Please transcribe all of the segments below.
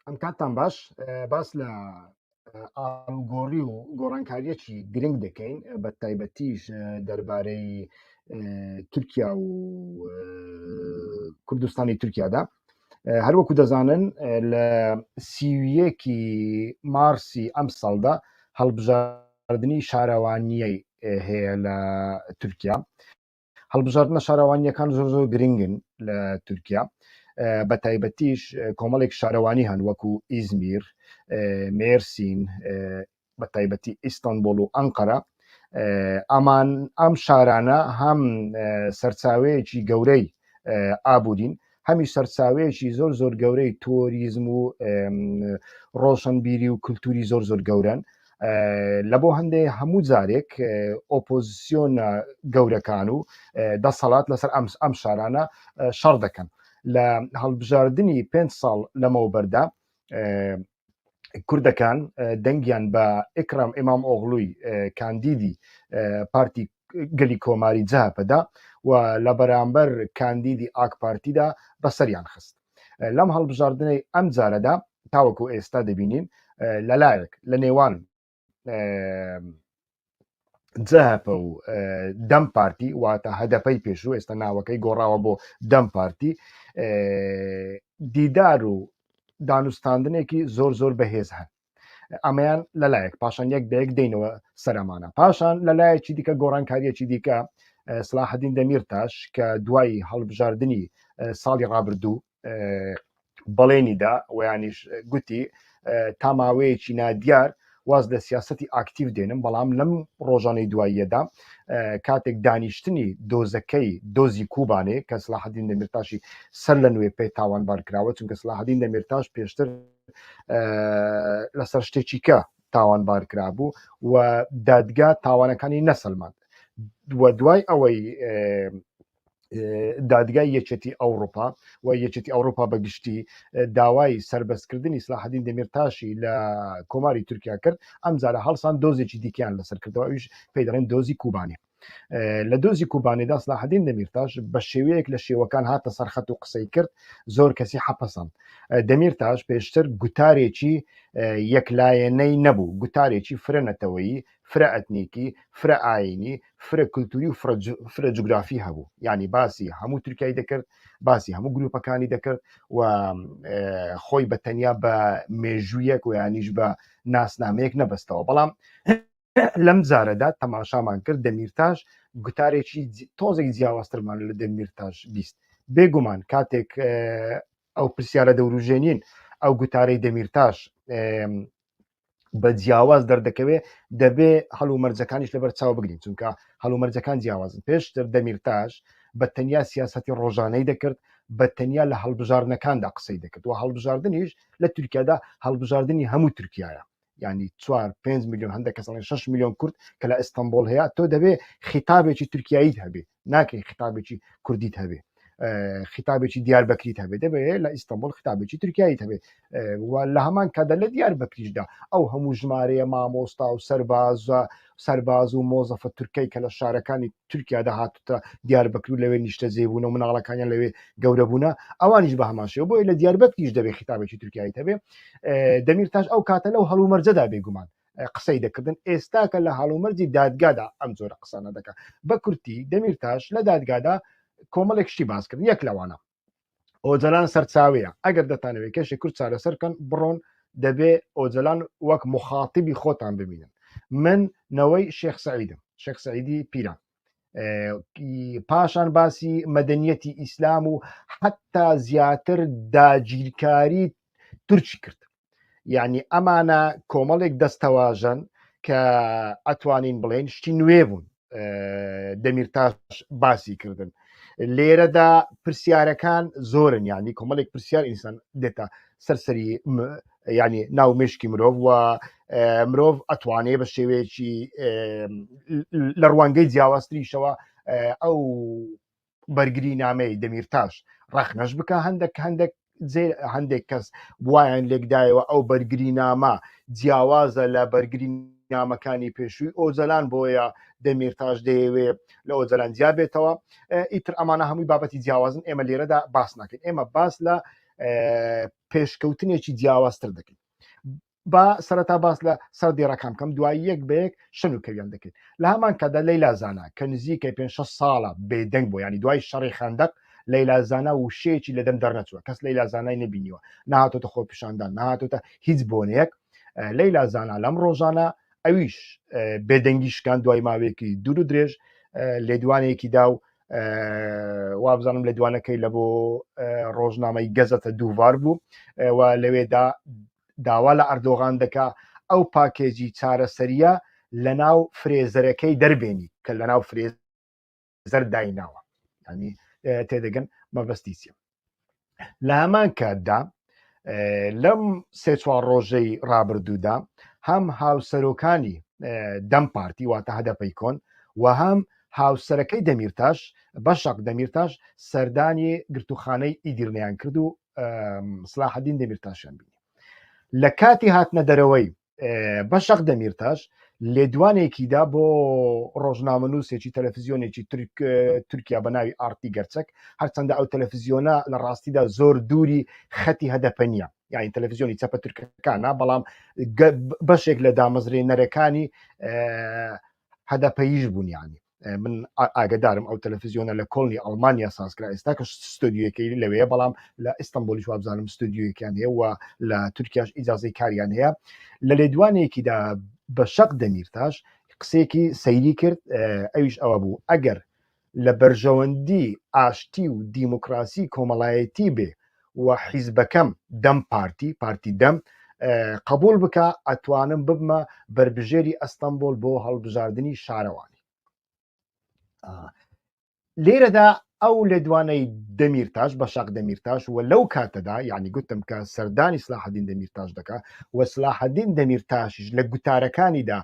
ئەم کاتتان باش باس لە ئاڵگۆڕی و گۆڕانکاریەکی گرنگ دەکەین بە تایبەتیش دەربارەی تورکیا و کوردستانی تورکیادا. هەروەکو دەزانن لە سیویەکی مارسی ئەم ساڵدا هەڵبژاردننی شارەوانیەی هەیە لە تورکیا. هەڵبژاردنە شارەوانیەکان زۆر گرنگن لە تورکیا. بە تایبەتیش کۆمەڵێک شارەوانی هەن وەکو ئیزمیر، مێرسین، بە تایبەتی ئیستانبول و ئەنقەرە. ئەم شارانە هەم سەرچاوەیەکی گەورەی ئابوورین، هەمی سەرچاوەیەکی زۆر گەورەی تۆریزم و ڕۆشنبیری و کولتوری زۆر گەورن. لە بۆ هەندێک هەموو جارێک ئۆپۆزیسیۆنە گەورەکان و دەسەڵات لەسەر ئەم شارانە شەڕ دەکەن. لە هەڵبژاردننی 5 ساڵ لەمەوبەردا کوردەکان دەنگیان بە ئیکرام ئیمام ئۆغڵوی کاندیدی پارتی گەلی کۆماری جەهەپەدا و لە بەرامبەر کاندیدی ئاک پارتیدا بەسەریان خست. لەم هەڵبژاردنەی ئەم جارەدا تاوەکو ئێستا دەبینین لەلایەک لە نێوان جەهەپە و دەم پارتی واتە هەدەپەی پێشوو ئێستا ناوەکەی گۆڕاوە بۆ دەم پارتی دیدار و دانوستاندنێکی زۆر بەهێز هەن. ئەمەیان لەلایەک پاشان یەک بەیەک دێنەوە سەرمانە. پاشان لەلایەکی دیکە گۆڕانکاریەکی دیکە سلاحەدین دەمیرتاش کە دوای هەڵبژاردننی ساڵی ڕابردوو بەڵێنیدا ویانیش گوتی تا ماوەیەکی نادیار واز لە سیاسەتی ئاکتیو دێنم، بەڵام لەم ڕۆژانەی دواییەدا کاتێک دانیشتنی دۆزەکەی دۆزی کوبانێ کە سلاحەدین دەمیرتاشی سەر لە نوێ پێی تاوانبار کراوە، چونکە سلاحەدین دەمیرتاش پێشتر لەسەر شتێکی کە تاوانبار کرابوو و دادگا تاوانەکانی نەسەلماند. دوای ئەوەی دادگای یەکێتی ئەوروپا و یەکێتی ئەوروپا بەگشتی داوای سربەستکردنی سلاحەدین دەمیرتاشی لە کۆماری تورکیا کرد، ئەم جارە هەڵسان دۆزێکی دیکەیان لەسەر کردەوە، ئەویش پێی دەڵێن دۆزی کوبانی. لە دۆزی کوبانێدا سلاحەدین دەمیرتاش بە شێوەیەک لە شێوەکان هاتە سەرخەت و قسەی کرد، زۆر کەسی حەپەسەند. دەمیرتاش پێشتر گوتارێکی یەکلایەنەی نەبوو، گوتارێکی فرە نەتەوەیی، فرە ئەتنیکی، فرە ئاینی، فرە کولتوری و فرە جوگرافی هەبوو. یعنی باسی هەموو تورکیای دەکرد، باسی هەموو گروپەکانی دەکرد و خۆی بە تەنیا بە مێژوویەک و یانیش بە ناسنامەیەک نەبەستەوە. بەڵام لەم جارەدا تەماشامان کرد دەمیرتاش گوتارێکی تۆزێک جیاوازترمان لە دەمیرتاش بیست. بێگومان کاتێک ئەو پرسیارە دەوروژێنین ئەو گوتارەی دەمیرتاش بە جیاواز دەردەکەوێ دەبێ هەڵومەرجەکانیش لەبەر چاو بگرین، چونکە هەڵومەرجەکان جیاوازن. پێشتر دەمیرتاش بە تەنیا سیاسەتی ڕۆژانەی دەکرد، بە تەنیا لە هەڵبژاردنەکاندا قسەی دەکرد و هەڵبژاردننیش لە تورکیادا هەڵبژاردننی هەموو تورکیایە، ینی 4-5 میلیۆن هەندێک کەسڵێن 6 میلیۆن کورد کە لە ئیستانبول هەیە، تۆ دەبێ خیتابێکی تورکیاییت هەبێ، ناکەی خیتابێکی کوردیت هەبێ، خیتابێکی دیاربەکریت هەبێ، دەبێت لە ئیستانبول خیتابێکی تورکیاییت هەبێ. لە هەمان کاتدا لە دیاربەکریشدا ئەو هەموو ژمارەیە مامۆستا و سەرباز و مۆزەفە تورکەی کە لە شارەکانی تورکیادا هاتوتە دیاربەکر و لەوێ نیشتە جێبوون و مناڵەکانیان لەوێ گەورەبوونا، ئەوانیش بە هەماشەوە بۆیە لە دیاربەکریش دەبێت خیتابێکی تورکیاییت هەبێ. دەمیرتاش ئەو کاتە لەو هەڵومەرجەدا بێگومان قسەی دەکردن. ئێستا کە لە هەڵومەرجی دادگادا ئەم جۆرە قسانە دەکات بە کورتی. دەمیرتاش لە دادگادا کۆمەڵێک شتی باسکردن. یەک لەوانە ئۆجەلان سەرچاوەیە، ئەگەر دەتانەوێت کەشی کورد چارەسەرکەن بڕۆن دەبێ ئۆجەلان وەک مخاتبی خۆتان ببینن. من نەوەی شێخ سەعیدم، شێخ سەعیدی پیران، پاشان باسی مەدەنیەتی ئیسلام و حتا زیاتر داگیرکاری تورکی کرد. یعنی ئەمانە کۆمەڵێک دەستەواژەن کە ئەتوانین بڵێن شتی نوێ بوون دەمیرتاش باسی کردن. لێرەدا پرسیارەکان زۆرن، ینی کۆمەڵێک پرسیار ئینسان دێتە سەرسەری ینی ناو مشکی مرۆڤ و مرۆڤ ئەتوانێ بە شێوەیەکی لە ڕوانگەی جیاوازتریشەوە ئەو بەرگری نامەی دەمیرتاش ڕەخنەش بکە. هەندێک کەس وایان لێکدایەوە ئەو بەرگری نامە جیاوازە لە بەرگری نامەکانی پێشووی ئۆجەلان، بۆیە دەمیرتاش دەیەوێ لە ئۆجەلان جیا بێتەوە. ئیتر ئەمانە هەمووی بابەتی جیاوازن، ئێمە لێرەدا باس ناکەین. ئێمە باس لە پێشکەوتنێکی جیاوازتر دەکەین. با سەرەتا باس لە سەر دێڕەکان بکەم دوای یەک بەیەک شەن و کەویان دەکەین. لە هەمان کادا لەیلا زانا کە نزیکەی 5-6 ساڵە بێدەنگ بۆ ینی دوای شەڕی خەندەق لەیلا زانا وشەیەکی لەدەم دەرنەچووە کەس لەیلا زانای نەبینیوە نهاتۆتە خۆ پیشاندان نهاتۆتە هیچ بۆنەیەک لەیلا زانا لەم ڕۆژانە ئەویش بێدەنگی شکان دوای ماوەیەکی دوور و درێژ لێدوانێکی دا و وابزانم لە دوانەکەی لە بۆ ڕۆژنامەی گەزەتە دووڤار بوو و لەوێدا داوا لە ئەردۆغان دەکا ئەو پاکێجی چارەسەریە لە ناو فرێزەرەکەی دەربێنی کە لە ناو فرێزەر دایناوە ینی تێدەگەن مەبەستیسیە. لە هەمان کاتدا لەم 3-4 ڕۆژەی ڕابردوودا هەم هاوسەرۆکانی دەم پارتی واتە هەدەپەی کۆن و هەم هاوسەرەکەی دەمیرتاش بەشق دەمیرتاش سەردانی گرتوخانەی ئیدیرنیان کرد و سلاحەدین دەمیرتاشیان بینی. لە کاتی هاتنە دەرەوەی بەشق دەمیرتاش لێدوانێکیدا بۆ ڕۆژنامەنووسێکی تەلەڤیزیۆنێکی تورکیا بە ناوی ئارتی گەرچەک هەرچەندە ئەو تەلەڤیزیۆنە لە ڕاستیدا زۆر دووری خەتی هەدەپە نیە یانی تەلەڤیزیۆنی چەپە تورکەکانە بەڵام بەشێک لە دامەزرێنەرەکانی هەدەپەیش بوونیانی من ئاگدارم ئەو تەلەڤیزیۆنە لە کۆڵنی ئەڵمانیا سازکرا ئێستا کە ستۆدیۆکەی لەوەیە بەڵام لە ئیستانبولیش وابزانم ستۆدیۆیەکیان هەیە و لە تورکیاش ئیجازەی کاریان هەیە. لە لێدوانێکیدا بە شەق دەمیرتاش قسێکی سەیری کرد ئەویش ئەوە بوو ئەگەر لە بەرژەوەندی ئاشتی و دیموکراسی کۆمەڵایەتی بێ و حیزبەکەم دەم پارتی دەم قبول بکە ئەتوانم ببمە بربژێری ئەستەمبۆل بۆ هەڵبژاردننی شارەوانی. لێرەدا ئەو لێدوانەی دەمیرتاش بە شەق دەمیرتاش و لەو کاتەدا یعنی گوتم کە سەردانی سلاحەدین دەمیرتاش دەکا و سلاحەدین دەمیرتاشیش لە گوتارەکانیدا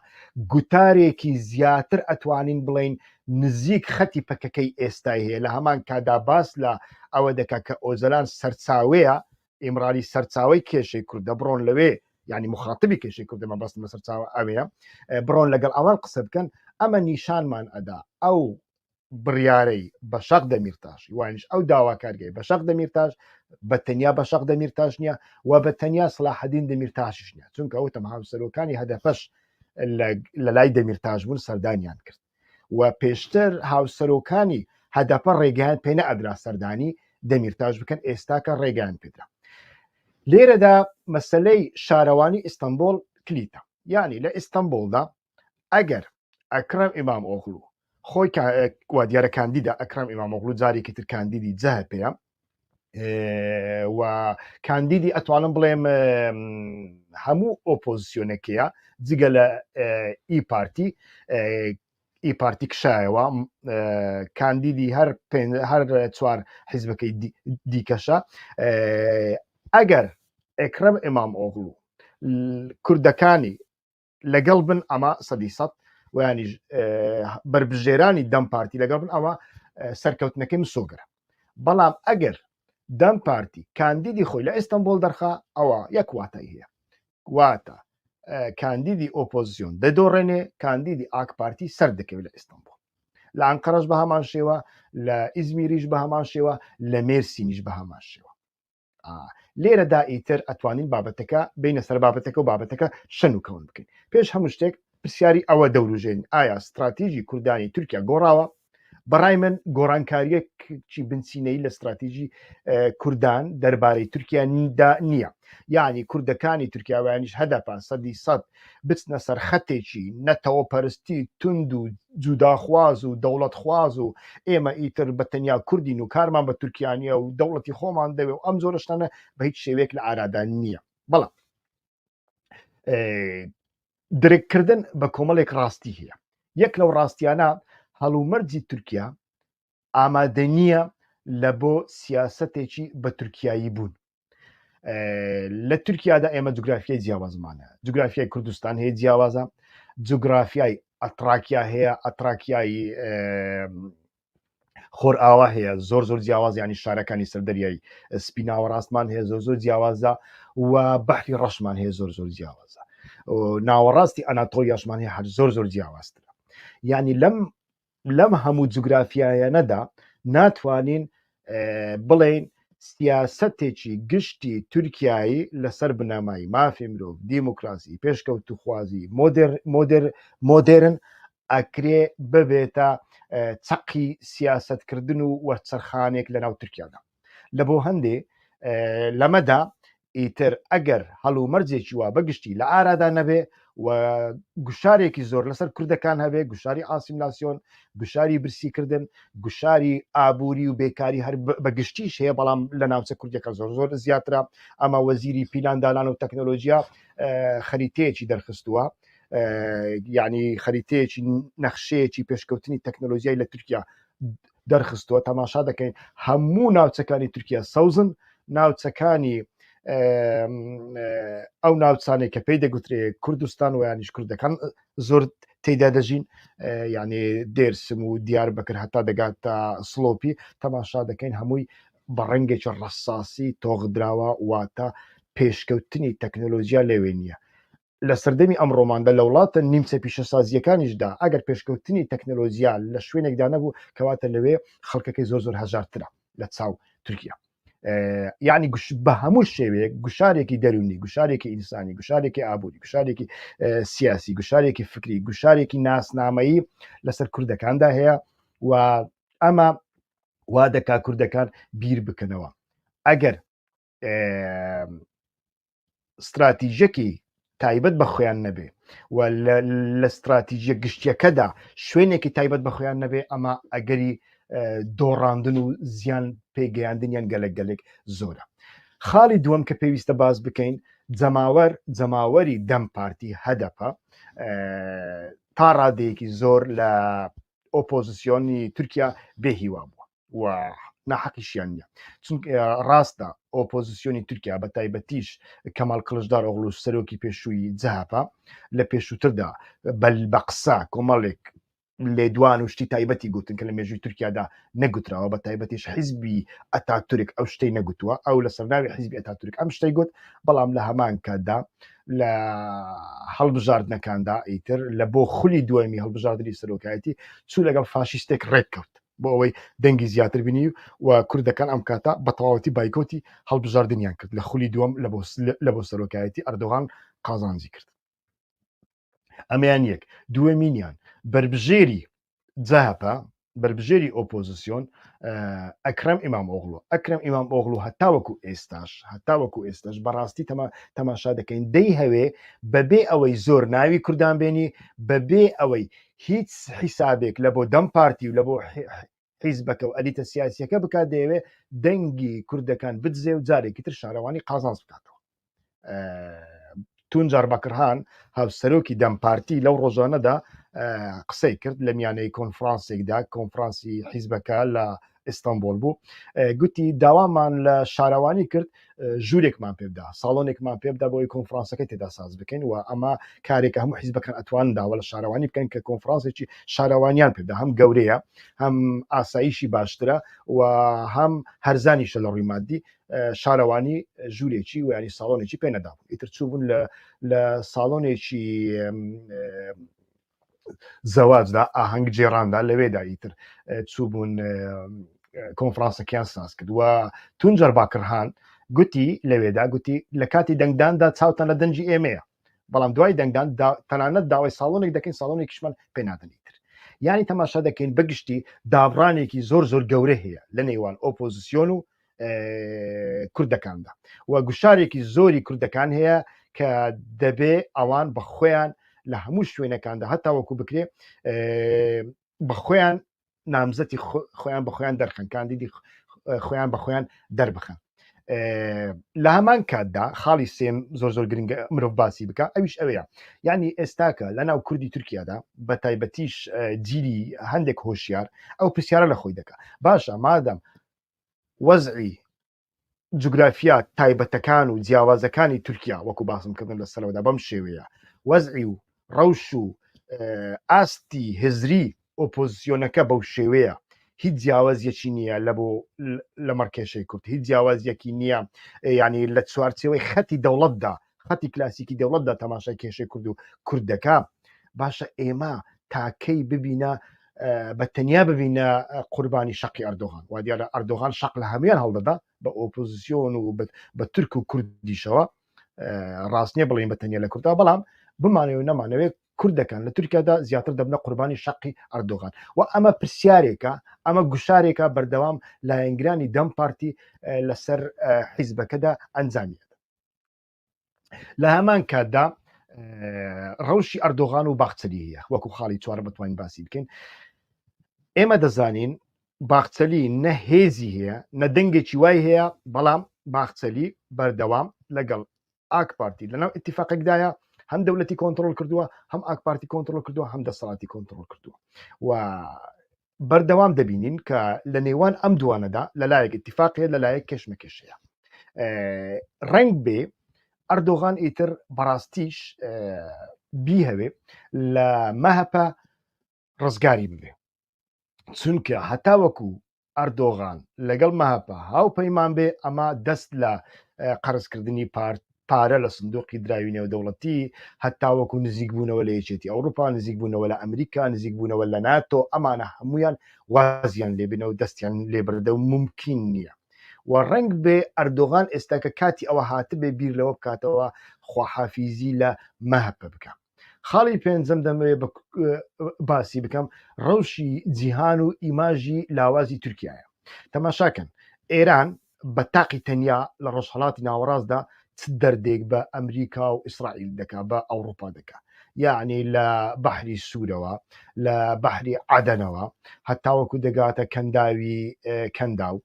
گوتارێکی زیاتر ئەتوانین بڵین نزیک خەتی پەکەکەی ئێستای هەیە. لە هەمان کادا باس لە ئەوە دەکا کە ئۆزەلان سەرچاوەیە ئیمرانی سەرچاوی کێشەی کوردە بڕۆن لەوێ ینی مخاطبی کێشەی کوردەمە بەستمە سەرچاوە ئەوەیە بڕۆن لەگەڵ ئەوان قسە بکەن ئەمە نیشانمان ئەدا ئەو بڕیارەی بە شەق دەمیرتاش وانش ئەو داواکارگەی بە شەق دەمیرتاش بە تەنیا بە شەق دەمیرتاش نییە و بە تەنیا سلاحەدین دەمیرتاشش نییە چونکە ئەوتەم هاوسەرۆکانی هەدەفەش لە لای دەمیرتاش بوون سەردانیان کرد و پێشتر هاوسەرۆکانی هەدەپە ڕێگەیان پێ نەئەدرا سەردانی دەمیرتاش بکەن ئێستاکە ڕێگەیان پێدرا. لێرەدا مەسەلەی شارەوانی ئیستانبول کلیتە یعنی لە ئیستانبولدا ئەگەر ئەکرەم ئیمام ئۆغڵو خۆی وا دیارە کاندیدا ئەکرەم ئیمامۆغڵو جارێکی تر کاندیدی جەهە پێە و کاندیدی ئەتوانم بڵێم هەموو ئۆپۆزیسیۆنەکەیە جگە لە ئی پارتی کشایەوە کاندیدی هەر 4 حیزبەکەی دیکەشە ئەگەر ئەکرەم ئیمام ئۆغڵو کوردەکانی لەگەڵ بن ئەمە 100% ویانیش بربژێرانی دەم پارتی لەگەڵ بن ئەوە سەرکەوتنەکەی مسۆگرە. بەڵام ئەگەر دەم پارتی کاندیدی خۆی لە ئیستانبول دەرخا ئەوە یەک واتای هەیە واتە کاندیدی ئۆپۆزیسیۆن دەدۆڕێنێ کاندیدی ئاک پارتی سەر دەکەوێت لە ئیستانبول لە ئەنقەرەش بە هەمان شێوە لە ئیزمیریش بە هەمان شێوە لە مێرسینیش بە هەمان شێوە. لێرەدا ئیتر ئەتوانین بابەتەکە بینە سەر بابەتەکە و بابەتەکە شەن و کەون بکەین. پێش هەموو شتێک پرسیاری ئەوە دەوروژێن ئایا استراتیژی کوردانی تورکیا گۆڕاوە؟ بەڕای من گۆڕانکاریەکی بنچینەی لە استراتیژی کوردان دەربارەی تورکیادا نییە. یعنی کوردەکانی تورکیاویانیش هەدەپە 100% بچنە سەر خەتێکی نەتەوە پەرستی تند و جوداخواز و دەوڵەتخواز و ئێمە ئیتر بە تەنیا کوردین و کارمان بە تورکیانیە و دەوڵەتی خۆمان دەوێ و ئەم زۆرە شتانە بە هیچ شێوەیەک لە ئارادان نییە. بەڵام درێککردن بە کۆمەڵێک ڕاستی هەیە. یەک لەو ڕاستیانە هەڵومەرجی تورکیا ئامادە نییە لە بۆ سیاسەتێکی بە تورکیایی بوون. لە تورکیادا ئێمە جوگرافیای جیاوازمانە جوگرافیای کوردستان هەیە جیاوازە جوگرافیای ئەتراکیا هەیە ئەتراکیایی خۆر ئاوا هەیە زۆر جیاواز ینی شارەکانی سەردەریایی سپیناوە ڕاستمان هەیە زۆر جیاوازە و بەحری ڕەشمان هەیە زۆر جیاوازە ناوەڕاستی ئەناتۆلیاشمان هەیە هەر زۆر جیاوازترە. ینی لەم هەموو جوگرافیایەنەدا ناتوانین بڵێن سیاسەتێکی گشتی تورکیایی لەسەر بنەمای مافی مرۆڤ دیموکراسی پێشکەوتوخوازی مۆدرن ئەکرێ ببێتە چەقی سیاسەتکردن و وەرچەرخانێک لە ناو تورکیادا لە بۆ هەندێ لەمەدا ئیتر ئەگەر هەڵومەرجێکی وا بەگشتی لە ئارادا نەبێ و گوشارێکی زۆر لەسەر کوردەکان هەبێ گوشاری ئاسیملاسیۆن گوشاری برسیکردن گوشاری ئابووری و بێکاری هەر بەگشتیش هەیە بەڵام لە ناوچە کوردەکە زۆر زیاترە ئەمە وەزیری پیلاندالان و تەکنۆلۆژیا خەریتەیەکی دەرخستووە یعنی خەریتەیەکی نەخشەیەکی پێشکەوتنی تەکنۆلۆژیای لە تورکیا دەرخستووە تەماشا دەکەین هەموو ناوچەکانی تورکیا سەوزن ناوچەکانی ئەو ناوچانێک کە پێی دەگوترێ کوردستان و یانیش کوردەکان زۆر تێدا دەژین یعنی دێرسم و دیار بەکرد هەتا دەگاتە سلۆپی تەماشا دەکەین هەمووی بە ڕەنگێکی ڕەساسی تۆغدراوە واتە پێشکەوتنی تەکنۆلۆژیا لەوێ نییە لە سەردەمی ئەمڕۆماندا لە وڵاتە نیمچە پیشەسازیەکانیشدا ئەگەر پێشکەوتنی تەکنۆلۆژیا لە شوێنێکدا نەبوو کەواتە لەوێ خەڵکەکەی زۆر هەژارترە لە چاو تورکیا یعنی بە هەموو شێوەیەک گوشارێکی دەرونی گوشارێکی ئینسانی گوشارێکی ئابووری گوشارێکی سیاسی گوشارێکی فکری گوشارێکی ناسنامەیی لەسەر کوردەکاندا هەیە و ئەمە وا دەکا کوردەکان بیر بکەنەوە ئەگەر استراتیژەکی تایبەت بە خۆیان نەبێ و لە استراتیژیە گشتیەکەدا شوێنێکی تایبەت بە خۆیان نەبێ ئەمە ئەگەری دۆڕاندن و زیان پێگەیاندنیان گەلێک زۆرە خاڵی دووەم کە پێویستە باز بکەین جەماوەری دەم پارتی هەدەپە تا ڕادەیەکی زۆر لە ئۆپۆزیسیۆنی تورکیا بێهیوا بووە و ناحەقیشیان نیە چونکە ڕاستە ئۆپۆزیسیۆنی تورکیا بە تایبەتیش کەمال کڵژدار ئۆغڵو سەرۆکی پێشووی جەهاپە لە پێشووتردا بە قسە کۆمەڵێک لێدوان و شتی تایبەتی گوتن کە لە مێژووی تورکیادا نەگوتراوە بە تایبەتیش حیزبی ئەتاتورک ئەو شتەی نەگوتووە ئەو لە سەرناوی حیزبی ئەتاتورک ئەم شتەی گوت بەڵام لە هەمان کاتدا لە هەڵبژاردنەکاندا ئیتر لە بۆ خولی دووەمی هەڵبژاردنی سەرۆکایەتی چوو لەگەڵ فاشیستێک ڕێککەوت بۆ ئەوەی دەنگی زیاتر بینی و کوردەکان ئەم کاتە بە تەواوەتی بایکۆتی هەڵبژاردنیان کرد لە خولی دووەم لە بۆ سەرۆکایەتی ئەردۆغان قازانجی کرد ئەمەیان یەک دووەمینیان بربژێری جەهاپە بربژێری ئۆپۆزیسیۆن ئەکرەم ئیمام ئۆغڵو هەتاوەکو ئێستاش بەڕاستی تەماشا دەکەین دەی هەوێ بەبێ ئەوەی زۆر ناوی کوردان بێنی بەبێ ئەوەی هیچ حیسابێک لە بۆ دەم پارتی و لە بۆ حیزبەکە و ئەلیتە سیاسیەکە بکات دەیەوێ دەنگی کوردەکان بدزێ و جارێکی تر شارەوانی قازانج بکاتەوە تونجار بەکرهان هاوسەرۆکی دەم پارتی لەو ڕۆژانەدا قسەی کرد لە میانەی کۆنفرانسێکدا کۆنفرانسی حیزبەکە لە ئیستانبول بوو گوتی داوامان لە شارەوانی کرد ژوورێکمان پێبدا ساڵۆنێکمان پێبدا بۆی کۆنفرانسەکەی تێدا ساز بکەین و ئەمە کارێکە هەموو حیزبەکان ئەتوان داوە لە شارەوانی بکەن کە کۆنفرانسێکی شارەوانیان پێبدا هەم گەورەیە هەم ئاساییشی باشترە و هەم هەرزانیشە لە ڕووی مادی شارەوانی ژوورێکی و ینی ساڵۆنێکی پێ نەدا ئیتر چوو بوون لە ساڵۆنێکی زەواجدا ئاهەنگ جێراندا لەوێدا ئیتر چوو بوون کۆنفرانسەکەیان ساز کرد و تونجەر باکرهان گوتی لەوێدا گوتی لە کاتی دەنگداندا چاوتان لە دەنجی ئێمەیە بەڵام دوای دەنگدان تەنانەت داوای ساڵۆنێک دەکەین ساڵۆنێکیشمان پێ نادەن ئیتر یعنی تەماشا دەکەین بەگشتی دابڕانێکی زۆر گەورە هەیە لە نێوان ئۆپۆزیسیۆن و کوردەکاندا و گوشارێکی زۆری کوردەکان هەیە کە دەبێ ئەوان بە خۆیان لە هەموو شوێنەکاندا هەتا وەکو بکرێ بە خۆیان نامزەتی خۆیان بە خۆیان دەرخەن کاندیدی خۆیان بە خۆیان دەربخەن لە هەمان کاتدا خاڵی سێم زۆر گرنگە مرۆڤ باسی بکە ئەویش ئەوەیە یعنی ئێستاکە لە ناو کوردی تورکیادا بە تایبەتیش جیلی هەندێک هۆشیار ئەو پرسیارە لە خۆی دەکە باشە مادەم وەزعی جوگرافیا تایبەتەکان و جیاوازەکانی تورکیا وەکو باسم کردن لە سەرەوەدا بەم شێوەیە وەزعی و ڕەوش و ئاستی هزری ئۆپۆزیسیۆنەکە بەو شێوەیە هیچ جیاوازیەکی نییە لە مەڕکێشەی کورد هیچ جیاوازیەکی نییە ینی لە چوارچێوەی خەتی دەوڵەتدا خەتی کلاسیکی دەوڵەتدا تەماشای کێشەی کورد و کوردەکە باشە ئێمە تاکەی ببینە بە تەنیا ببینە قوربانی شەقی ئەردۆغان وا دیارە ئەردۆغان شەق لە هەمویان هەڵدەدا بە ئۆپۆزیسیۆن و بە تورک و کوردیشەوە ڕاست نییە بڵین بە تەنیا لە کووردا بەڵام بمانەوە نەمانەوێت کوردەکان لە تورکیادا زیاتر دەبنە قوربانی شەقی ئەردۆغان و ئەمە پرسیارێکە ئەمە گوشارێکە بەردەوام لایەنگرانی دەم پارتی لەسەر حیزبەکەدا ئەنجامیێت لە هەمان کاتدا ڕەوشی ئەردۆغان و باخچەلی هەیە وەکو خاڵی چوارە بتوانین باسی بکەین ئێمە دەزانین باخچەلی نە هێزی هەیە نە دەنگێکی وای هەیە بەڵام باخچەلی بەردەوام لەگەڵ ئاک پارتی لەناو ئیتیفاقێکدایە هەم دەوڵەتی کۆنتترۆل کردووە هەم ئاک پارتی کۆنتترۆل کردووە هەم دەسەڵاتی کۆنتترۆل کردووە و بەردەوام دەبینین کە لە نێوان ئەم دوانەدا لەلایەک ئیتیفاقەیە لەلایەک کێشمەکێشەیە ڕنگ بێ ئەردۆغان ئیتر بەڕاستیش بیهەوێ لە مەهەپە ڕزگاری ببێ چونکە هەتا وەکو ئەردۆغان لەگەڵ مەهەپە هاوپەیمان بێ ئەمە دەست لە قەرزکردنی پارە لە سندوقی دراوی نێودەوڵەتی هەتا وەکو نزیک بوونەوە لە یەکێتی ئەوروپا نزیک بوونەوە لە ئەمریکا نزیک بوونەوە لە ناتۆ ئەمانە هەمویان وازیان لێبنەوە دەستیان لێبردە و ممکن نییە و ڕنگ بێ ئەردۆغان ئێستا کە کاتی ئەوە هاتبێ بیر لەوە بکاتەوە خواحافیزی لە مەهەپە بکە خاڵی پێنجەم دەمەوێت باسی بکەم ڕەوشی جیهان و ئیماژی لاوازی تورکیایە تەماشاکەن ئێران بە تاقی تەنیا لە ڕۆژهەڵاتی ناوەڕاستدا چ دەردێک بە ئەمریکا و ئیسرائیل دەکا بە ئەوروپا دەکا یعنی لە بەحری سوورەوە لە بەحری عەدەنەوە هەتاوەکو دەگاتە کەنداوی کەنداو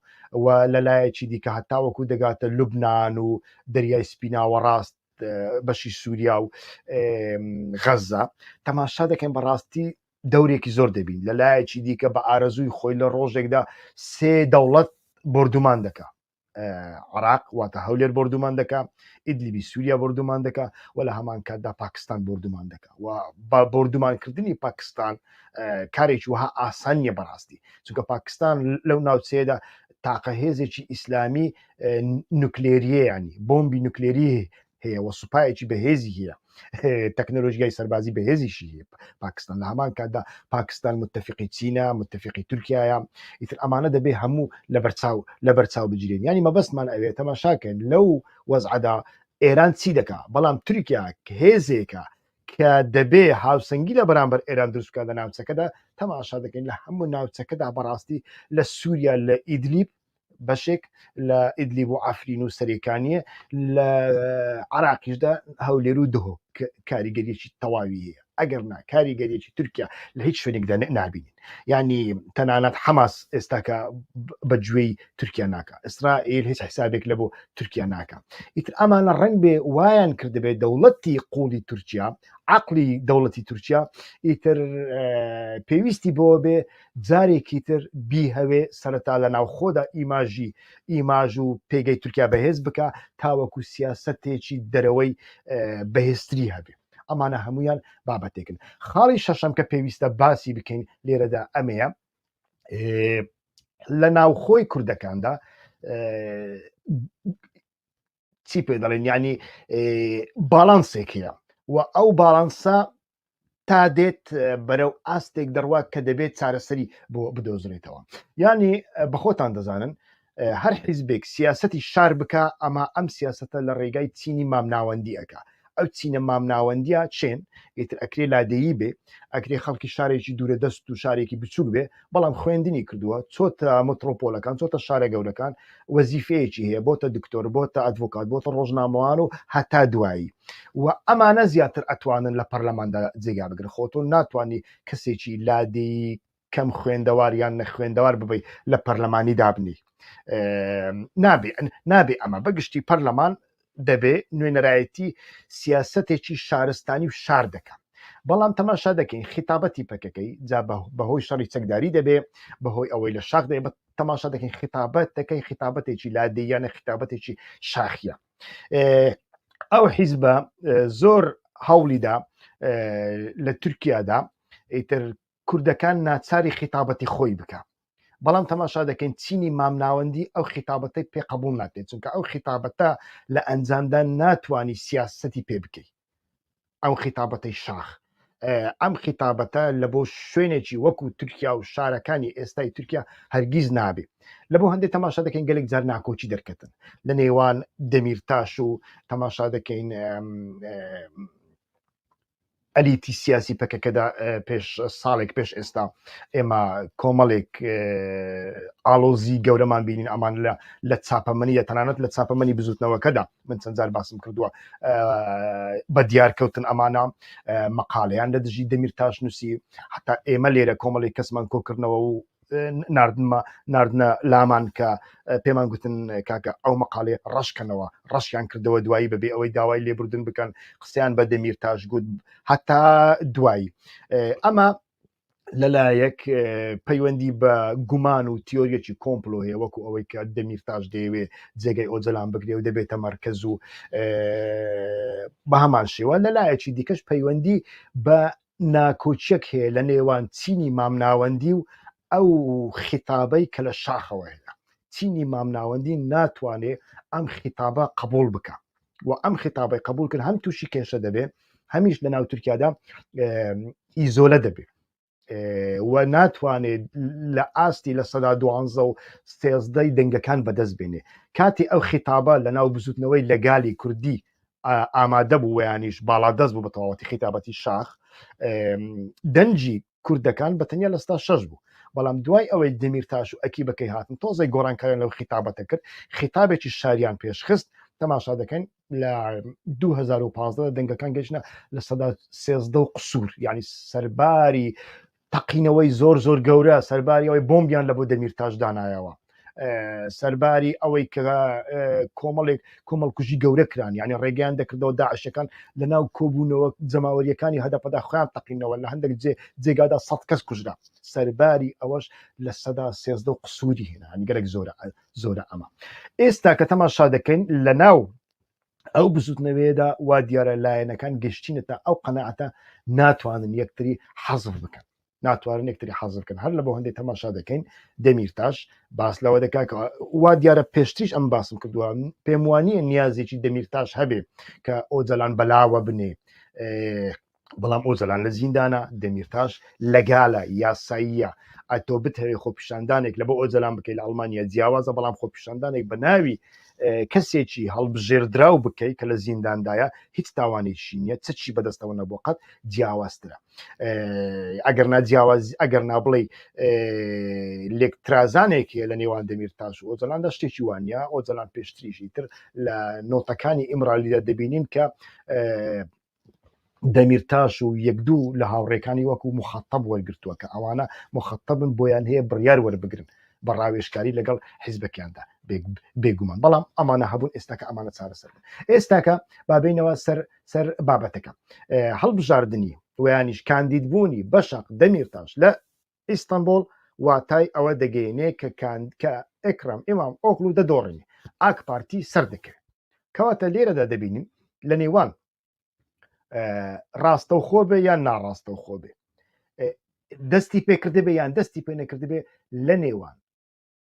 و لەلایەکی دیکە هەتاوەکو دەگاتە لوبناان و دەریای سپیناوە ڕاست بەشی سووریا و غەزە تەماشا دەکەین بەڕاستی دەورێکی زۆر دەبین لەلایەکی دیکە بە ئارەزووی خۆی لە ڕۆژێکدا سێ دەوڵەت بردومان دەکا عراق واتە هەولێر بردومان دەکا ئیدلیبی سووریا بردومان دەکا و لە هەمان کاتدا پاکستان بردومان دەکا و بە بردومانکردنی پاکستان کارێکی وها ئاسان نیە بەڕاستی چونکە پاکستان لەو ناوچەیەدا تاقە هێزێکی ئیسلامی نوکلێریە ینی بۆمبی نوکلێری هەیە و سوپایەکی بەهێزی هەیە تەکنۆلۆژیای سەربازی بەهێزیشی هەیە پاکستان لە هەمان کاتدا پاکستان متفقی چینە متفقی تورکایە ئیتر ئەمانە دەبێ هەموو لە بەرچاو بگیرێن ینی مەبەستمان ئەوێت تەماشاکەن لەو وەزعەدا ئێران چی دەکا بەڵام تورکیا هێزێکە کە دەبێ هاوسەنگی لە بەرامبەر ئێران دروستکە لە ناوچەکەدا تەماشا دەکەین لە هەموو ناوچەکەدا بەڕاستی لە سووریا لە ئیدلیب بەشێک لە ئیدلیب و ئافرین و سەرێکانیە لە عراقیشدا هەولێر و دهۆ کاریگەریەکی تەواوی هەیە ئەگەر نا کاریگەریەکی تورکیا لە هیچ شوێنێکدا نابینین ینی تەنانەت حەماس ئێستاکە بەگوێی تورکیا ناکە ئیسرائیل هیچ حسابێک لە بۆ تورکیا ناکە ئیتر ئەمانە ڕنگ بێ وایان کردبێت دەوڵەتی قوڵی تورکیا عقلی دەوڵەتی تورکیا ئیتر پێویستی بۆ بێ جارێکی تر بیهەوێ سەرەتا لە ناوخۆدا ئیماژ و پێگەی تورکیا بەهێز بکە تاوەکو سیاسەتێکی دەرەوەی بەهێزتری هەبێ ئەمانە هەمویان بابەتێکن خاڵی شەشەم کە پێویستە باسی بکەین لێرەدا ئەمەیە لە ناوخۆی کوردەکاندا چی پێ دەڵێن ینی باڵانسێک هەیە و ئەو باڵانسە تا دێت بەرەو ئاستێک دەڕوات کە دەبێت چارەسەری بۆ بدۆزرێتەوە ینی بەخۆتان دەزانن هەر حیزبێک سیاسەتی شار بکە ئەمە ئەم سیاسەتە لە ڕێگای چینی مامناوەندی ئەکا ئەو چینە مامناوەندیە چێن ئیتر ئەکرێ لادەیی بێ ئەکرێ خەڵکی شارێکی دوورە دەست و شارێکی بچوک بێ بەڵام خوێندنی کردووە چۆتە مترۆپۆلەکان چۆتە شارە گەورەکان وەزیفەیەکی هەیە بۆتە دکتۆر بۆتە ئەدڤۆکات بۆتە ڕۆژنامەوان و هەتا دوایی و ئەمانە زیاتر ئەتوانن لە پەرلەماندا جێگا بگرن خۆتۆ ناتوانانی کەسێکی لادەیی کەم خوێندەواریان نەخوێندەوار ببی لە پەرلەمانی دابنی نابێ ئەمە بەگشتی پەرلەمان دەبێ نوێنەرایەتی سیاسەتێکی شارستانی و شار دەکەن بەڵام تەماشا دەکەین خیتابەتی پەکەکەی جا بەهۆی شەڕی چەکداری دەبێ بەهۆی ئەوەی لە شاخ دەبێ تەماشا دەکەین خیتابەت دەکەی خیتابەتێکی لادەیانە خیتابەتێکی شاخیە ئەو حیزبە زۆر هەوڵیدا لە تورکیادا ئیتر کوردەکان ناچاری خیتابەتی خۆی بکە بەڵام تەماشا دەکەین چینی مامناوەندی ئەو خیتابەتەی پێ قبول ناکرێت چونکە ئەو خیتابەتە لە ئەنجامدا ناتوانانی سیاسەتی پێ بکەیت ئەو خیتابەتەی شاخ ئەم خیتابەتە لە بۆ شوێنێکی وەکو تورکیا و شارەکانی ئێستای تورکیا هەرگیز نابێ لە بۆ هەندێک تەماشا دەکەین گەلێک جار ناکۆچی دەرکەتن لە نێوان دەمیرتاش و تەماشا دەکەین ئەلیتی سیاسی پەکەکەدا پێش ساڵێک پێش ئێستا ئێمە کۆمەڵێک ئالۆزی گەورەمان بینین ئەمان لە چاپەمەنیە تەنانەت لە چاپەمەنی بزوتنەوەکەدا من چەند جار باسم کردووە بە دیارکەوتن ئەمانە مەقالەیان لە دژی دەمیرتاش نووسی حتا ئێمە لێرە کۆمەڵی کەسمان کۆکردنەوە و ناردنە لامان کە پێمان گوتن کاکە ئەو مەقالێ ڕەشکەنەوە ڕەشیان کردەوە دوایی بەبێ ئەوەی داوای لێبوردن بکەن قسەیان بە دەمیرتاش گوت هەتا دوایی ئەمە لەلایەک پەیوەندی بە گومان و تیۆریەکی کۆمپلۆ هەیە وەکو ئەوەی کە دەمیرتاش دەیەوێ جێگەی ئۆجەلان بگرێ و دەبێتە مەرکەز و بە هەمان شێوە لەلایەکی دیکەش پەیوەندی بە ناکۆچیەک هەیە لە نێوان چینی مامناوەندی و ئەو خیتابەی کە لە شاخەوە هەیە چینی مامناوەندی ناتوانێت ئەم خیتابە قبول بکە و ئەم خیتابەی قبول کرد هەم تووشی کێشە دەبێت هەمیش لە ناو تورکیادا ئیزۆلە دەبێت و ناتوانێت لە ئاستی لە سەدا 12 و 13 دەنگەکان بەدەست بێنێ کاتی ئەو خیتابە لە ناو بزوتنەوەی لەگالی کوردی ئامادە بوو ویانیش باڵادەست بوو بە تەواوەتی خیتابەتی شاخ دەنجی کوردەکان بەتەنیا لە ستا 6 بوو بەڵام دوای ئەوەی دەمیرتاش و ئەکی بەکەی هاتن تۆزەی گۆڕانکاریان لەو خیتابەتە کرد خیتابێکی شاریان پێشخست تەماشا دەکەن لە 2015 دەنگەکان گەشتە لە سەدا 13 و قسوور یعنی سەرباری تەقینەوەی زۆر گەورە سەرباری ئەوەی بۆمبیان لە بۆ دەمیرتاش دانایەوە سەرباری ئەوەی کە کۆمەڵکوژی گەورە کران یعنی ڕێگەیان دەکردەوە داعشەکان لە ناو کۆبوونەوە جەماوەریەکانی هەدەپەدا خۆیان تەقینەوە لە هەندێک جێگادا 100 کەس کوژرا سەرباری ئەوەش لە سەدا 13 و قسووری هێنا هەنی گەلێک زۆرە ئەمە ئێستا کە تەماشا دەکەین لە ناو ئەو بزوتنەوەیەدا وا دیارە لایەنەکان گەشتینەتە ئەو قەناعەتە ناتوانن یەکتری حەزف بکەن ناتوانن یەکتری حەزف بکەن هەر لە بۆ هەندێک تەماشا دەکەین دەمیرتاش باس لەوە دەکات کە وا دیارە پێشتریش ئەم باسم کردووە پێم وانییە نیازێکی دەمیرتاش هەبێ کە ئۆجەلان بەلاوە بنێ بەڵام ئۆجەلان لە زیندانە دەمیرتاش لەگالە یاساییە ئەتۆ بتەوێت خۆپیشاندانێک لە بۆ ئۆجەلان بکەیت لە ئەڵمانیا جیاوازە بەڵام خۆپیشاندانێک بە ناوی کەسێکی هەڵبژێردراو بکەیت کە لە زینداندایە هیچ تاوانێکی نییە چی بەدەستەوە نەبوو قەت جیاوازترە ئەگەر نابڵێ لێکترازانێکی لە نێوان دەمیرتاش و ئۆجەلاندا شتێکی وانە ئۆجەلان پێشتریشی تر لە نۆتەکانی ئیمرالیدا دەبینین کە دەمیرتاش و یەکدوو لە هاوڕێکانی وەکو مخەتەب وەرگرتووە کە ئەوانە مخەتەبن بۆیان هەیە بڕیار وەربگرن بە ڕاوێژکاری لەگەڵ حیزبەکیاندا بێگومان بەڵام ئەمانە هەبوون ئێستاکە ئەمانە چارەسەر ئێستاکە بابینەوە سەر بابەتەکە هەڵبژاردننی ویانیش کاندیدبوونی بەشق دەمیرتاش لە ئیستانبول واتای ئەوە دەگەینێ کە ئەکرەم ئیمام ئۆغڵو دەدۆڕنی ئاک پارتی سەر دەکەوێت کەواتە لێرەدا دەبینین لە نێوان ڕاستە و خۆ بێ یان ناڕاستە و خۆ بێ دەستی پێکردێ بێ یان دەستی پێ نەکردێ بێ لە نێوان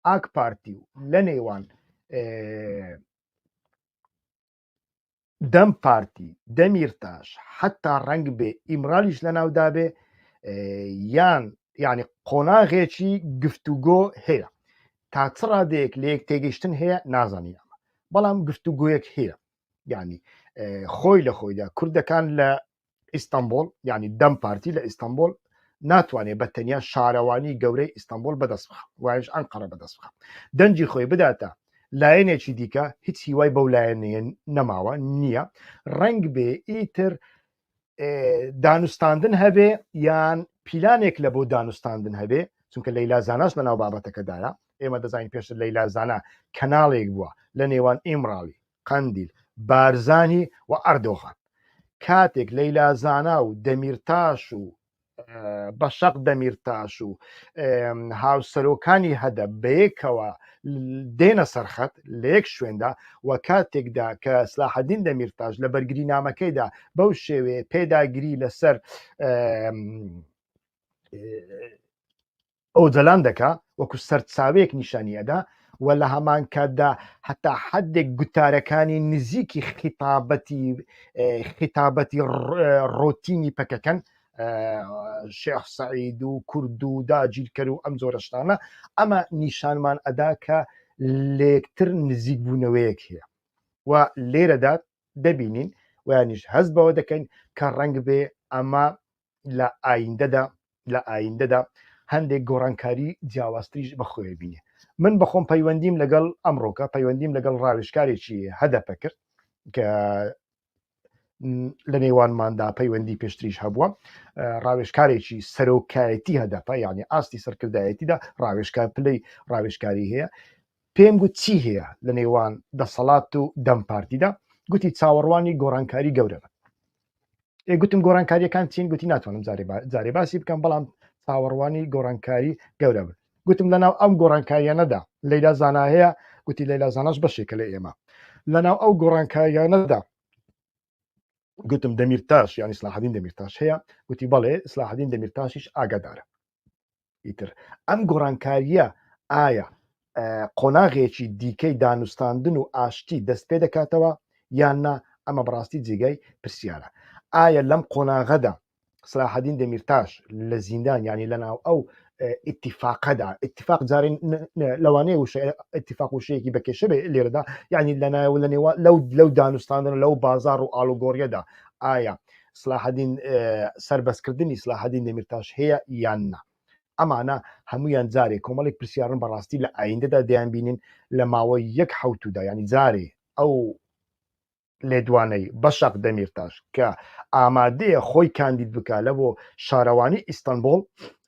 ئاک پارتی و لە نێوان دەم پارتی دەمیرتاش حتا ڕەنگ بێ ئیمرالیش لە ناودا بێ یان یعنی قۆناغێکی گفتوگۆ هەیە تا چ ڕادەیەک لە یەک تێگەیشتن هەیە نازانی ئەمە بەڵام گفتوگۆیەک هەیە یعنی خۆی لە خۆیدا کوردەکان لە ئیستانبول یعنی دەم پارتی لە ئیستانبول ناتوانێت بە تەنیا شارەوانی گەورەی ئیستانبول بەدەست بخە وایش ئەنقەرە بەدەست بخە دەنجی خۆی بداتە لایەنێکی دیکە هیچ هیوای بەو لایەنەیە نەماوە نییە ڕەنگ بێ ئیتر دانوستاندن هەبێ یان پیلانێک لە بۆ دانوستاندن هەبێ چونکە لەیلا زاناش لە ناو بابەتەکەدایە ئێمە دەزانین پێش لەیلا زانا کەناڵێک بووە لە نێوان ئیمرالی قەندیل بارزانی و ئەردۆغان کاتێک لەیلا زانا و دەمیرتاش و بەشق دەمیرتاش و هاوسەرۆکانی هەدە بەیەکەوە دێنە سەرخەت لە یەک شوێندا و کاتێکدا کە سلاحەدین دەمیرتاش لە بەرگری نامەکەیدا بەو شێوێ پێداگیری لەسەر ئۆجەلان دەکا وەکو سەرچاوەیەک نیشانیەدا و لە هەمان کاتدا هەتا حدێک گوتارەکانی نزیکی خیتابەتی ڕۆتینی پەکەکەن شێخ سەعید و کورد و داگیرکەر و ئەم زۆرە شتانە ئەمە نیشانمان ئەدا کە لێکتر نزیک بوونەوەیەک هەیە و لێرەدا دەبینین ویانیش هەست بەوە دەکەین کە ڕەنگ بێ ئەمە لە ئایندەدا هەندێک گۆڕانکاری جیاوازتریش بەخۆی بینێ. من بەخۆم پەیوەندیم لەگەڵ ئەمڕۆکە پەیوەندیم لەگەڵ ڕاوێژکارێکی هەدەپە کرد کە لە نێوانماندا پەیوەندی پێشتریش هەبووە، ڕاوێژکارێکی سەرۆکایەتی هەدەپە، یعنی ئاستی سەرکردایەتیدا ڕاوێژکار پلەی ڕاوێژکاری هەیە. پێم گوت چی هەیە لە نێوان دەسەڵات و دەم پارتیدا؟ گوتی چاوەڕوانی گۆڕانکاری گەورە بن. گوتم گۆڕانکاریەکان چین؟ گوتی ناتوانم جارێ باسی بکەم، بەڵام چاوەڕوانی گۆڕانکاری گەورە بن. گوتم لەناو ئەم گۆڕانکاریانەدا لەیلا زانا هەیە؟ گوتی لەیلا زاناش بەشێکە لە ئێمە. لەناو ئەو گۆڕانکاریانەدا گوتم دەمیرتاش یانی سلاحەدین دەمیرتاش هەیە؟ گوتی بەڵێ سلاحەدین دەمیرتاشیش ئاگادارە. ئیتر ئەم گۆڕانکاریە ئایا قۆناغێکی دیکەی دانوستاندن و ئاشتی دەست پێ دەکاتەوە یان نا؟ ئەمە بەڕاستی جێگای پرسیارە. ئایا لەم قۆناغەدا سلاحەدین دەمیرتاش لە زیندان ینی لەناو ئەو ئیتیفاقەدا، ئیتیفاق جارێن لەوانەیە ئیتیفاق وشەیەکی بەکێشە بێ لێرەدا، یعنی لەناو لەو دانوستاندن لەو بازار و ئالوگۆڕیەدا ئایا سلاحەدین سربەستکردنی سلاحەدین دەمیرتاش هەیە یان نا؟ ئەمانە هەمویان جارێک کۆمەڵێک پرسیارن بەڕاستی لە ئایندەدا دەیان بینین لە ماوەی یەک حوتودا، ینی جارێ ئەو لێدوانەی بەشق دەمیرتاش کە ئامادەیە خۆی کاندید بکە لە بۆ شارەوانی ئیستانبول،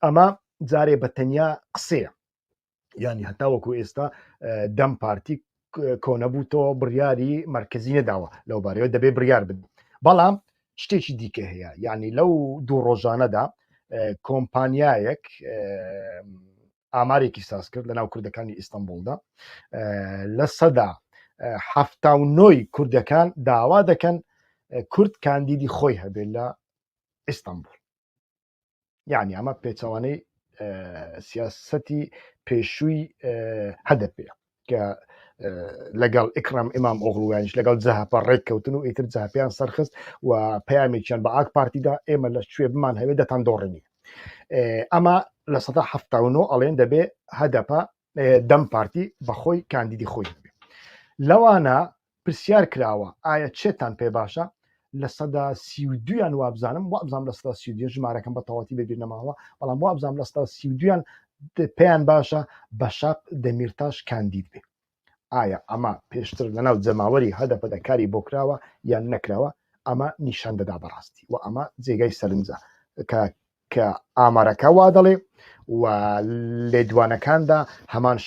ئەمە جارێ بە تەنیا قسەیە، ینی هەتا وەکو ئێستا دەم پارتی کۆنەبووتەوە بڕیاری مرکزی نەداوە لەو بارەوە دەبێ بڕیار بن. بەڵام شتێکی دیکە هەیە، ینی لەو دوو ڕۆژانەدا کۆمپانیایەک ئامارێکی ساز کرد لە ناو کوردەکانی ئیستانبولدا لە سەدا 79 کوردەکان داوا دەکەن کورد کاندیدی خۆی هەبێت لە ئیستانبول. یعنی ئەمە پێچەوانەی سیاسەتی پێشووی هەدەپێ کە لەگەڵ ئیکرام ئیمام ئۆغڵویانیش لەگەڵ جەهەپە ڕێککەوتن و ئیتر جەهەپیان سەرخست و پەیامێکیان بە ئاک پارتیدا ئێمە لە شوێ بمان هەوێ دەتان دۆڕێنی. ئەمە لە 1970 ئەڵێن دەبێ هەدەپە دەم پارتی بەخۆی کاندیدی خۆی هەبێ. لەوانە پرسیار کراوە ئایا چێتان پێ باشە؟ لە 32یان وابزانم وابزانام لە 32 ژمارەکەم بە تەواتی بەبیر نەماوە، بەڵام وابزانام لە 32یان پێیان باشە بەشق دەمیرتاش کاندید بێ. ئایا ئەمە پێشتر لەناو جەماوەری هەدەپەدا کاری بۆ کراوە یان نەکراوە؟ ئەمە نیشان دەدا بەڕاستی و ئەمە جێگای سەرنجە کە ئامارەکە وا دەڵێ و لێدوانەکاندا هەمان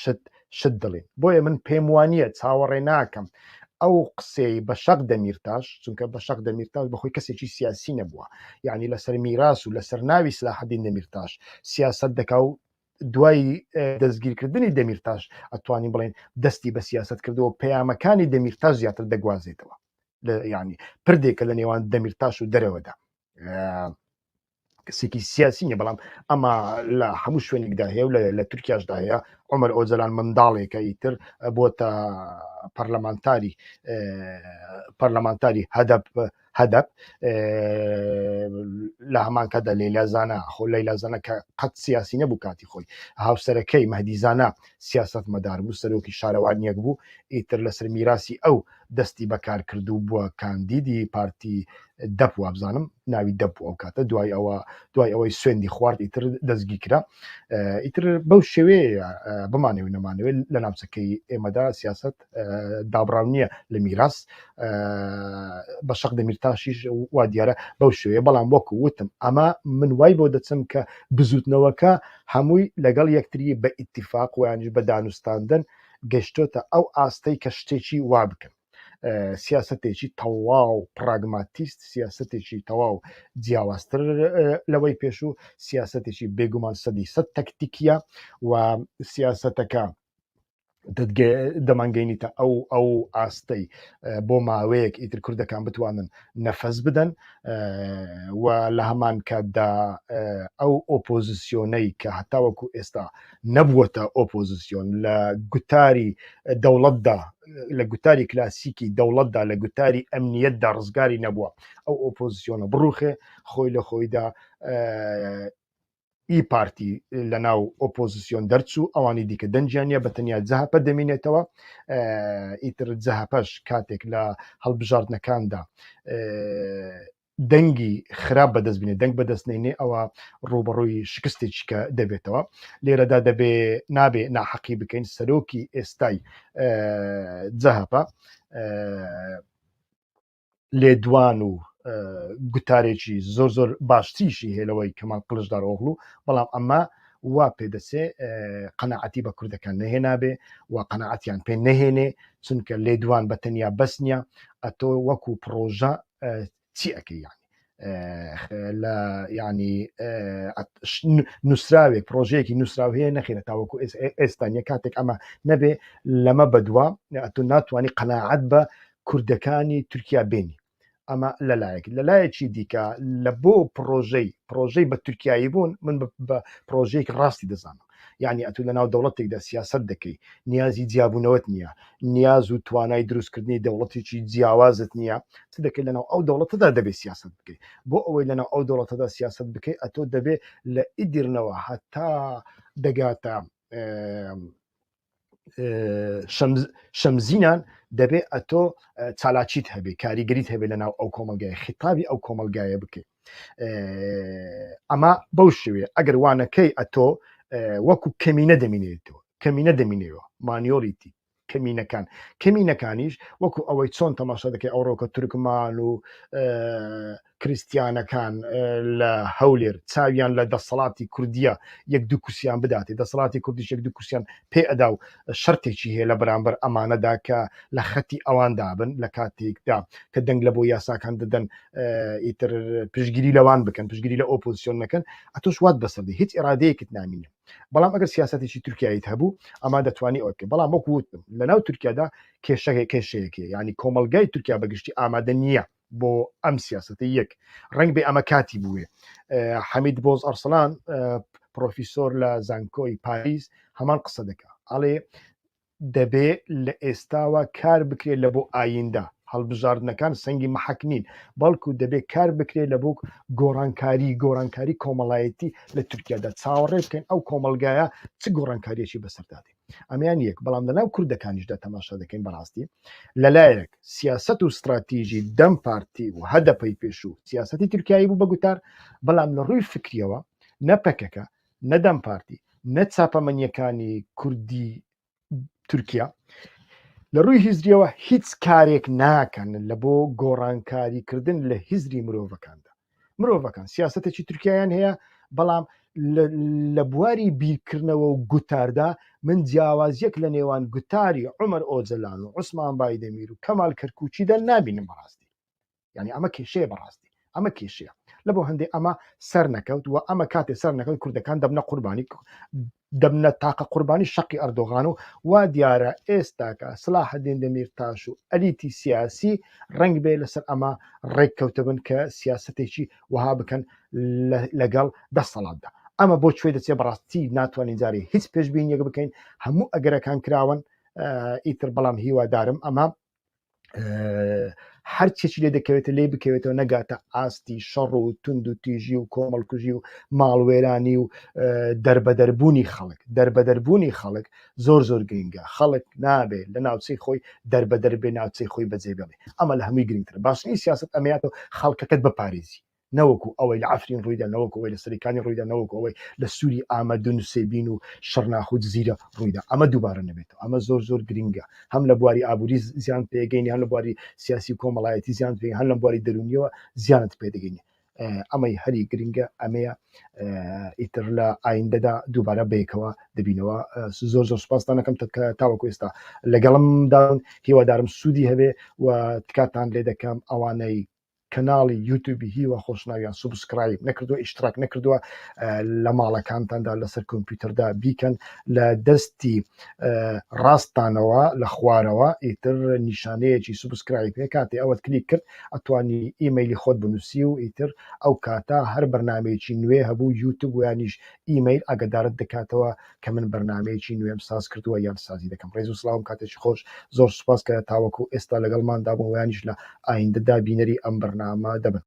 شت دڵێ. بۆیە من پێم وانییە چاوەڕێ ناکەم ئەو قسەی بەشق دەمیرتاش، چونکە بەشق دەمیرتاش بەخۆی کەسێکی سیاسی نەبووە، یعنی لەسەر میراس و لەسەر ناوی سلاحەدین دەمیرتاش سیاست دەکا و دوای دەستگیرکردنی دەمیرتاش ئەتوانین بڵێن دەستی بە سیاست کردەوە پەیامەکانی دەمیرتاش زیاتر دەگوازێتەوە، ینی پردێکە لە نێوان دەمیرتاش و دەرەوەدا کەسێکی سیاسی نیە. بەڵام ئەمە لە هەموو شوێنێکدا هەیە و لە تورکیاشدا هەیە. عومەر ئۆجەلان منداڵێکە ئیتر بۆتە پەرلەمانتاری هەدەپ لە هەمان کەدا لەیلا زانا خۆ لەیلا زانا کە قەت سیاسی نەبوو کاتی خۆی، هاوسەرەکەی مەهدی زانا سیاست مەدار بوو، سەرۆکی شارەوانیەک بوو، ئیتر لەسەر میراسی ئەو دەستی بەکار کردو بووە کاندیدی پارتی دەپ وابزانم ناوی دەپ ئەو کاتە دوای ئەوەی سوێندی خوارد ئیتر دەستگی کرا. ئیتر بەو شێوەیە بمانێ و نەمانەوێت لە ناوچەکەی ئێمەدا سیاست دابڕاو نییە لە میراس بەشق دەمیرتاشیش وا دیارە بەو شوێ. بەڵام وەکو وتم ئەمە من وای بۆ دەچم کە بزوتنەوەکە هەمووی لەگەڵ یەکتری بە ئیتیفاق ویانش بە دانوستاندن گەشتۆتە ئەو ئاستەی کە شتێکی وا بکەن. سیاستێکی تەواو پراگماتیست، سیاستێکی تەواو جیاوازتر لەوەی پێشوو، سیاستێکی بێگومان 100% تەکتیکیە و سیاستەکە دەمانگەینیتە ئەو ئاستەی بۆ ماوەیەک ئیتر کوردەکان بتوانن نەفەس بدەن و لە هەمان کاتدا ئەو ئۆپۆزیسیۆنەی کە هەتاوەکو ئێستا نەبووەتە ئۆپۆزیسیۆن لە گوتاری دەوڵەتدا لە گوتاری کلاسیکی دەوڵەتدا لە گوتاری ئەمنیەتدا ڕزگاری نەبووە ئەو ئۆپۆزیسیۆنە بڕوخێ خۆی لە خۆیدا ئی پارتی لە ناو ئۆپۆزیسیۆن دەرچوو ئەوانی دیکە دەنجیانە بەتەنیا جەهەپە دەمێنێتەوە ئیتر جەهەپەش کاتێک لە هەڵبژاردنەکاندا دەنگی خراپ بەدەست بینێ دەنگ بەدەستنێنێ ئەوە ڕوبەڕووی شکستێکی کە دەبێتەوە لێرەدا دەبێ نابێ ناحەقی بکەین سەرۆکی ئێستای جەهەپە لێدوان و گوتارێکی زۆر باشتیشی هێلەوەی کەمال قلژدارۆغڵو بەڵام ئەمە وا پێدەسێ قەنەعەتی بە کوردەکان نەهێنابێ و قەنەعەتیان پێ نەهێنێ چونکە لێدوان بەتەنیا بەسنیە ئەتۆ وەکو پرۆژە چی ئەەکەی لە ینی نووسراوێک پرۆژەیەکی نووسراو هەیە نەخێنە تاوەکو ئێستانیە کاتێک ئەمە نەبێ لەمە بەدووە ئەتو ناتوانانی قەنەعەت بە کوردەکانی تورکیا بێنی ئەمە لەلایەکی دیکە لە بۆ پرۆژەی بە تورکایی بوون من بە پرۆژەیەکی ڕاستی دەزانم یعنی ئەتو لە ناو دەوڵەتێکدا سیاست دەکەی نیازی جیاببوونەوەت نییە نیاز و توانای دروستکردنی دەوڵەتێکی جیاوازت نییە چ دەکەی لەناو ئەو دەوڵەتەدا دەبێت سیاست بکەیت بۆ ئەوەی لەناو ئەو دەوڵەتەدا سیاست بکەیت ئەتۆ دەبێت لە ئیدرنەوە هەتا دەگاتە شەمزینان دەبێت ئەتۆ چالاچیت هەبێ کاریگەریت هەبێت لە ناو ئەو کۆمەلگایە خیتابی ئەو کۆمەلگایە بکەیت ئەمە بەو شوێ ئەگەر وانەکەی ئەتۆ وەکو کەمینە دەمینێەوە مانیۆریتی کەمینەکانیش وەکو ئەوەی چۆن تەماشا دەکەی ئەوڕۆکە تورکمان و کریسیانەکان لە هەولێر چاویان لە دەسەڵاتی کوردیە یەک دوو کوسیان بداتێ دەسەڵاتی کوردیش یەک دوو کوسیان پێ ئەدا و شەرتێکی هەیە لە بەرامبەر ئەمانەدا کە لە خەتی ئەوان دابن لە کاتێکدا کە دەنگ لە بۆ یاساکان دەدەن ئیتر پشگیری لەوان بکەن پشگیری لە ئۆپۆزیسیۆن نەکەن ئەتۆش وات بەسەردی هیچ ئێرادەیەکت نامینە بەڵام ئەگەر سیاسەتێکی تورکیایت هەبوو ئەما دەتوانی ئەوکە بەڵام وەکووتم لە ناو تورکیادا کێشەیەکی ینی کۆمەلگای تورکیا بەگشتی ئامادە نییە بۆ ئەم سیاسەتی یەک ڕنگ بێ ئەمە کاتی بووێ حەمید بۆز ئەرسلان پرۆفیسۆر لە زانکۆی پاریس هەمان قسە دەکا ئەڵێ دەبێ لە ئێستاوە کار بکرێت لە بۆ ئایندا هەڵبژاردنەکان سەنگی مەحەک نین بەڵکو دەبێت کار بکرێت لە بۆ گۆڕانکاری کۆمەڵایەتی لە تورکیادا چاوەڕێ بکەین ئەو کۆمەلگایە چ گۆڕانکاریەکی بەسەردادێ ئەمیان یەک بەڵام لەناو کوردەکانیشدا تەماشا دەکەین بەڕاستی لەلایەک سیاست و استراتیژی دەم پارتی و هەدەپەی پێش و سیاسەتی تورکیایی بوو بەگوتار بەڵام لە ڕووی فکریەوە نەپەکەکە نەدەم پارتی نەچاپەمەنیەکانی کوردی تورکیا لە ڕووی هیزریەوە هیچ کارێک ناکەن لە بۆ گۆڕانکاریکردن لە هیزری مرۆڤەکان سیاسەتێکی تورکیایان هەیە بەڵام لە بواری بیرکردنەوە و گوتاردا من جیاوازیەک لە نێوان گوتاری عومەر ئۆجەلان و عوسمان بایدەمیر و کەمال کەرکوچیدا نابینم بەڕاستی یعنی ئەمە کێشەیە بەڕاستی ئەمە کێشەیە لە بۆ هەندێک ئەمە سەر نەکەوت و ئەمە کاتێ سەر نەکەوت کوردەکان دەبنە قوربانی دەبنە تاقە قوربانی شەقی ئەردۆغان و وا دیارە ئێستاکە سلاحەدین دەمیرتاش و ئەلیتی سیاسی ڕنگ بێ لەسەر ئەمە ڕێککەوتە بن کە سیاسەتێکی وها بکەن لەگەڵ دەسەڵاتدا ئەمە بۆ کوێ دەچێت بەڕاستی ناتوانین جارێ هیچ پێشبینیەک بکەین هەموو ئەگەرەکان کراون ئیتر بەڵام هیوادارم ئەمە هەرچێکی لێ دەکەوێتە لێ بکەوێتەوە نەگاتە ئاستی شەڕ و تند و تیژی و کۆمەڵکوژی و ماڵوێرانی و دەربەدەربوونی خەڵک زۆر گرنگە خەڵک نابێت لە ناوچەی خۆی دەربەدەربێ ناوچەی خۆی بەجێ بێڵێ ئەمە لە هەمووی گرنگتر باشنی سیاست ئەمەیاتەوە خەڵکەکەت بپارێزی نەوەکو ئەوەی لە ئەفرین ڕوویدا نەوەکو ئەوەی لە سەرەکانی ڕوویدا نەوەکو ئەوەی لە سووری ئامەدون و سێبین و شەڕناخ و جزیرە ڕوویدا ئەمە دووبارە نەبێتەوە ئەمە زۆر گرنگە هەم لە بواری ئابووری زیان پێگەینی هەم لە بواری سیاسی کۆمەڵایەتی زیان پێ هەم لە بواری دەرونیەوە زیانت پێدەگەینی ئەمەی هەری گرنگە ئەمەیە ئیتر لە ئایندەدا دووبارە بەیەکەوە دەبینەوە زۆر سوپاسدان دەکەم تاوەکو ئێستا لەگەڵمداون هیوادارم سوودی هەبێ و تکاتان لێ دەکەم ئەوانەی کەناڵی یوتیوبی هیوا خۆشناویان سوبسکرایب نەکردووە ئیشتراک نەکردووە لە ماڵەکانتاندا لەسەر کۆمپیوتەردا بیکەن لە دەستی ڕاستانەوە لە خوارەوە ئیتر نیشانەیەکی سوبسکرایب هەیە کاتێ ئەوەت کلیک کرد ئەتوانی ئیمەیلی خۆت بنووسی و ئیتر ئەو کاتە هەر بەرنمەیەکی نوێ هەبوو یوتیوب و یانیش ئیمەیل ئەگەدارت دەکاتەوە کە من بەرنمەیەکی نوێم ساز کردووە یان سازی دەکەم. ڕێز و سلااوم کاتێکی خۆش زۆر سوپاس کە تاوەکو ئێستا لەگەڵمان دابوو و یانیش لە ئایندەدا بینەری ئەم بەرنامە دەبن.